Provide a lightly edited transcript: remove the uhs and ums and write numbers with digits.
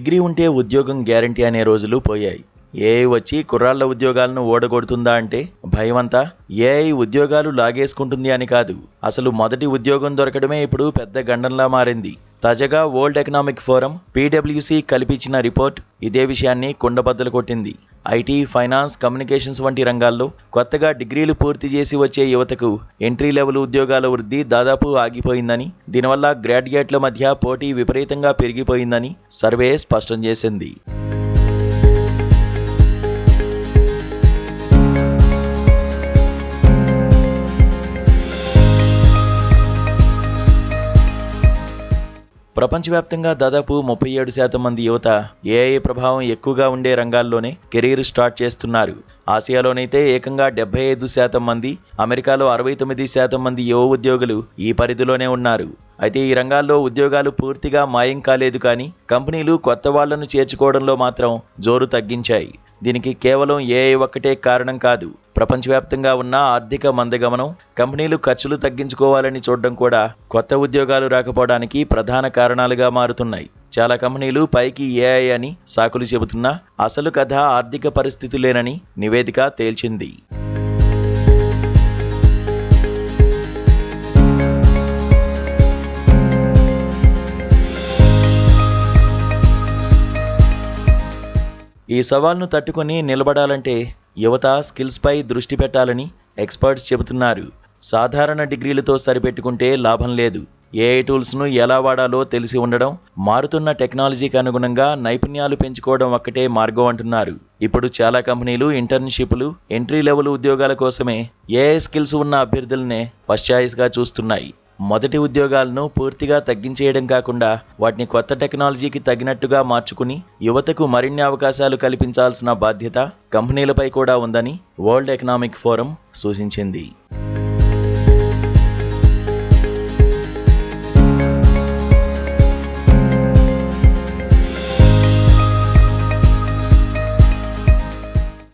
Degree ఉంటే ఉద్యోగం guarantee అనే రోజులు పోయాయి. ఏఐ వచ్చి కుర్రాళ్ల ఉద్యోగాలను ఓడగొడుతుందా అంటే భయమంతా ఏఐ ఉద్యోగాలు లాగేసుకుంటుంది అని కాదు, అసలు మొదటి ఉద్యోగం దొరకడమే ఇప్పుడు పెద్ద గండంలా మారింది. తాజాగా వరల్డ్ ఎకనామిక్ ఫోరం PwC కల్పించిన రిపోర్ట్ ఇదే విషయాన్ని కుండబద్దలు కొట్టింది. ఐటీ, ఫైనాన్స్, కమ్యూనికేషన్స్ వంటి రంగాల్లో కొత్తగా డిగ్రీలు పూర్తి చేసి వచ్చే యువతకు ఎంట్రీ లెవెల్ ఉద్యోగాల వృద్ధి దాదాపు ఆగిపోయిందని, దీనివల్ల గ్రాడ్యుయేట్ల మధ్య పోటీ విపరీతంగా పెరిగిపోయిందని సర్వే స్పష్టం చేసింది. ప్రపంచవ్యాప్తంగా దాదాపు 37% మంది యువత ఏఐ ప్రభావం ఎక్కువగా ఉండే రంగాల్లోనే కెరీర్ స్టార్ట్ చేస్తున్నారు. ఆసియాలోనైతే ఏకంగా 75% మంది, అమెరికాలో 69% మంది యువ ఉద్యోగులు ఈ పరిధిలోనే ఉన్నారు. అయితే ఈ రంగాల్లో ఉద్యోగాలు పూర్తిగా మాయం కాలేదు, కానీ కంపెనీలు కొత్త వాళ్లను చేర్చుకోవడంలో మాత్రం జోరు తగ్గించాయి. దీనికి కేవలం ఏఐ ఒక్కటే కారణం కాదు. ప్రపంచవ్యాప్తంగా ఉన్న ఆర్థిక మందగమనం, కంపెనీలు ఖర్చులు తగ్గించుకోవాలని చూడడం కూడా కొత్త ఉద్యోగాలు రాకపోవడానికి ప్రధాన కారణాలుగా మారుతున్నాయి. చాలా కంపెనీలు పైకి ఏఐ అని సాకులు చెబుతున్నా అసలు కథ ఆర్థిక పరిస్థితులేనని నివేదిక తేల్చింది. ఈ సవాల్ను తట్టుకొని నిలబడాలంటే యువత స్కిల్స్పై దృష్టి పెట్టాలని ఎక్స్పర్ట్స్ చెబుతున్నారు. సాధారణ డిగ్రీలతో సరిపెట్టుకుంటే లాభం లేదు. ఏఐ టూల్స్ను ఎలా వాడాలో తెలిసి ఉండడం, మారుతున్న టెక్నాలజీకి అనుగుణంగా నైపుణ్యాలు పెంచుకోవడం ఒక్కటే మార్గం అంటున్నారు. ఇప్పుడు చాలా కంపెనీలు ఇంటర్న్షిప్లు, ఎంట్రీ లెవెల్ ఉద్యోగాల కోసమే ఏఐ స్కిల్స్ ఉన్న అభ్యర్థులనే ఫస్ట్ చాయిస్గా చూస్తున్నాయి. మొదటి ఉద్యోగాలను పూర్తిగా తగ్గించేయడం కాకుండా వాటిని కొత్త టెక్నాలజీకి తగినట్టుగా మార్చుకుని యువతకు మరిన్ని అవకాశాలు కల్పించాల్సిన బాధ్యత కంపెనీలపై కూడా ఉందని వరల్డ్ ఎకనామిక్ ఫోరం సూచించింది.